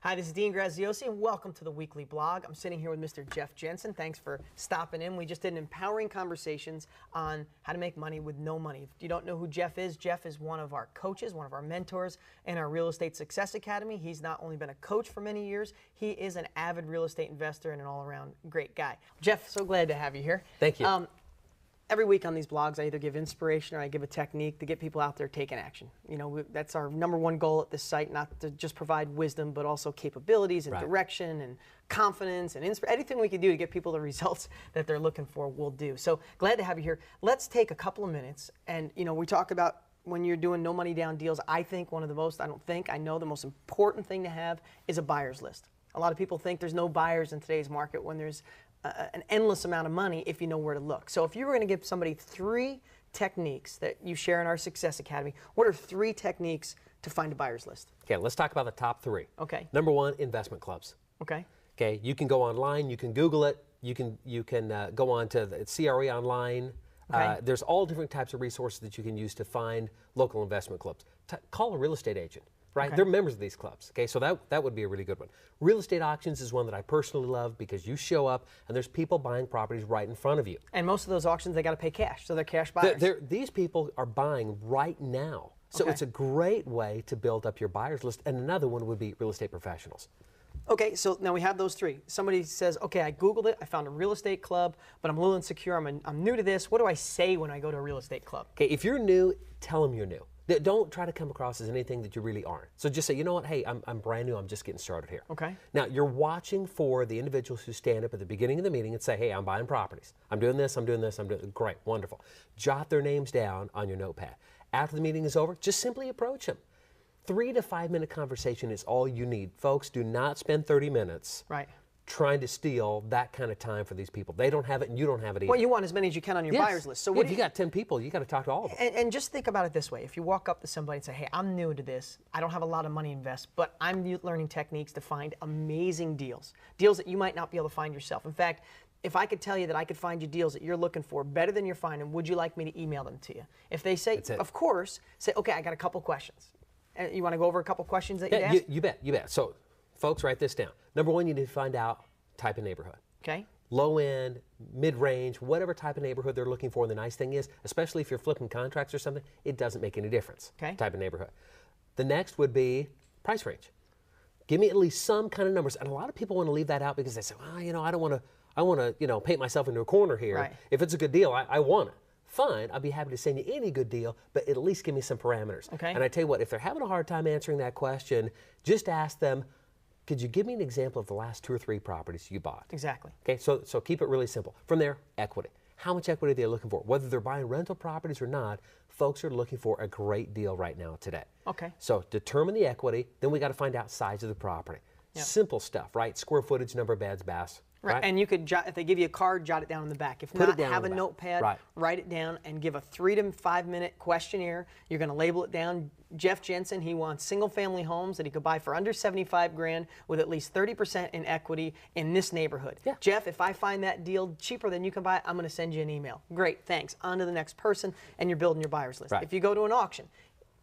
Hi, this is Dean Graziosi, and welcome to the weekly blog. I'm sitting here with Mr. Jeff Jensen. Thanks for stopping in. We just did an empowering conversations on how to make money with no money. If you don't know who Jeff is one of our coaches, one of our mentors in our Real Estate Success Academy. He's not only been a coach for many years, he is an avid real estate investor and an all-around great guy. Jeff, so glad to have you here. Thank you. Every week on these blogs, I either give inspiration or I give a technique to get people out there taking action. You know, that's our number one goal at this site, not to just provide wisdom, but also capabilities and direction and confidence and anything we can do to get people the results that they're looking for, we'll do. So glad to have you here. Let's take a couple of minutes and, you know, we talk about when you're doing no money down deals, I think one of the most, I know the most important thing to have is a buyer's list. A lot of people think there's no buyers in today's market when there's an endless amount of money if you know where to look. So if you were going to give somebody 3 techniques that you share in our Success Academy, what are 3 techniques to find a buyer's list? Okay, let's talk about the top 3. Okay. Number 1, investment clubs. Okay. Okay, you can go online, you can Google it, you can go on to the CRE online. Okay. There's all different types of resources that you can use to find local investment clubs. Call a real estate agent. Right, okay. They're members of these clubs. Okay, so that would be a really good one. Real estate auctions is one that I personally love because you show up and there's people buying properties right in front of you. And most of those auctions, they got to pay cash, so they're cash buyers. These people are buying right now. So it's a great way to build up your buyers list. And another one would be real estate professionals. Okay, so now we have those 3. Somebody says, okay, I Googled it, I found a real estate club, but I'm a little insecure, I'm new to this. What do I say when I go to a real estate club? Okay, if you're new, tell them you're new. Don't try to come across as anything that you really aren't. So just say, you know what, hey, I'm brand new, I'm just getting started here. Okay. Now, you're watching for the individuals who stand up at the beginning of the meeting and say, hey, I'm buying properties. I'm doing this, I'm doing this, I'm doing great, wonderful. Jot their names down on your notepad. After the meeting is over, just simply approach them. 3 to 5 minute conversation is all you need. Folks, do not spend 30 minutes trying to steal that kind of time for these people. They don't have it and you don't have it either. Well, you want as many as you can on your buyer's list. So if you got 10 people, you got to talk to all of them. And just think about it this way. If you walk up to somebody and say, hey, I'm new to this, I don't have a lot of money to invest, but I'm learning techniques to find amazing deals. Deals that you might not be able to find yourself. In fact, if I could tell you that I could find you deals that you're looking for better than you're finding, would you like me to email them to you? If they say, of course, say, okay, I got a couple questions. You want to go over a couple questions that you'd ask? You bet. So, folks, write this down. Number 1, you need to find out type of neighborhood. Okay. Low end, mid-range, whatever type of neighborhood they're looking for. And the nice thing is, especially if you're flipping contracts or something, it doesn't make any difference. Okay. Type of neighborhood. The next would be price range. Give me at least some kind of numbers. And a lot of people want to leave that out because they say, well, you know, I want to paint myself into a corner here. Right. If it's a good deal, I want it. Fine, I'll be happy to send you any good deal, but at least give me some parameters. Okay. And I tell you what, if they're having a hard time answering that question, just ask them, could you give me an example of the last 2 or 3 properties you bought? Exactly. Okay, so keep it really simple. From there, equity. How much equity are they looking for? Whether they're buying rental properties or not, folks are looking for a great deal right now today. Okay. So determine the equity, then we got to find out size of the property. Yep. Simple stuff, right? Square footage, number of beds, baths. Right. And you could, if they give you a card, jot it down on the back. If not, have a notepad, write it down, and give a 3 to 5 minute questionnaire. You're going to label it down. Jeff Jensen, he wants single-family homes that he could buy for under 75 grand with at least 30% in equity in this neighborhood. Yeah. Jeff, if I find that deal cheaper than you can buy it, I'm going to send you an email. Great, thanks. On to the next person, and you're building your buyer's list. Right. If you go to an auction,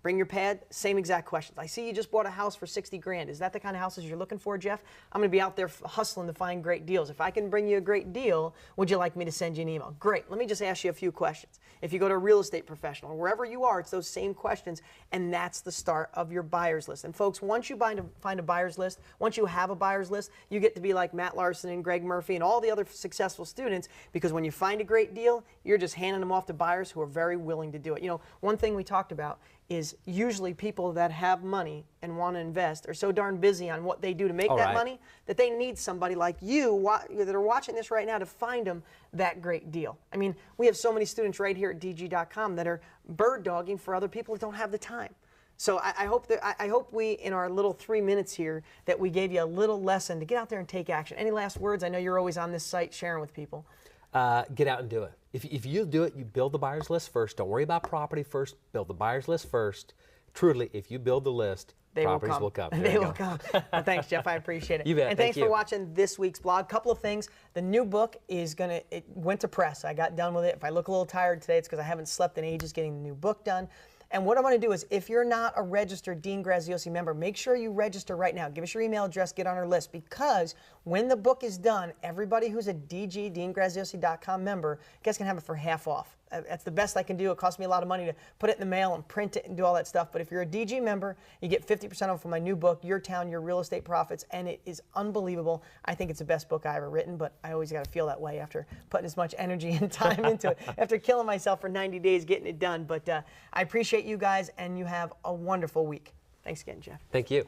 bring your pad, same exact questions. I see you just bought a house for 60 grand. Is that the kind of houses you're looking for, Jeff? I'm going to be out there hustling to find great deals. If I can bring you a great deal, would you like me to send you an email? Great. Let me just ask you a few questions. If you go to a real estate professional, or wherever you are, it's those same questions, and that's the start of your buyer's list. And folks, once you find a buyer's list, once you have a buyer's list, you get to be like Matt Larson and Greg Murphy and all the other successful students, because when you find a great deal, you're just handing them off to buyers who are very willing to do it. You know, one thing we talked about is usually people that have money and want to invest are so darn busy on what they do to make that money that they need somebody like you that are watching this right now to find them that great deal. I mean, we have so many students right here at DG.com that are bird dogging for other people that don't have the time. So I hope we, in our little 3 minutes here, that we gave you a little lesson to get out there and take action. Any last words? I know you're always on this site sharing with people. Get out and do it. If you do it, you build the buyer's list first. Don't worry about property first. Build the buyer's list first. Truly, if you build the list, properties will come. They will come. Well, thanks, Jeff. I appreciate it. You bet. And thanks for watching this week's blog. Couple of things. The new book it went to press. I got done with it. If I look a little tired today, it's because I haven't slept in ages getting the new book done. And what I'm going to do is, if you're not a registered Dean Graziosi member, make sure you register right now. Give us your email address, get on our list, because when the book is done, everybody who's a DeanGraziosi.com member, you guys can have it for half off. That's the best I can do. It costs me a lot of money to put it in the mail and print it and do all that stuff. But if you're a DG member, you get 50% off of my new book, Your Town, Your Real Estate Profits, and it is unbelievable. I think it's the best book I ever written, but I always got to feel that way after putting as much energy and time into it, after killing myself for 90 days getting it done. But I appreciate you guys, and you have a wonderful week. Thanks again, Jeff. Thank you.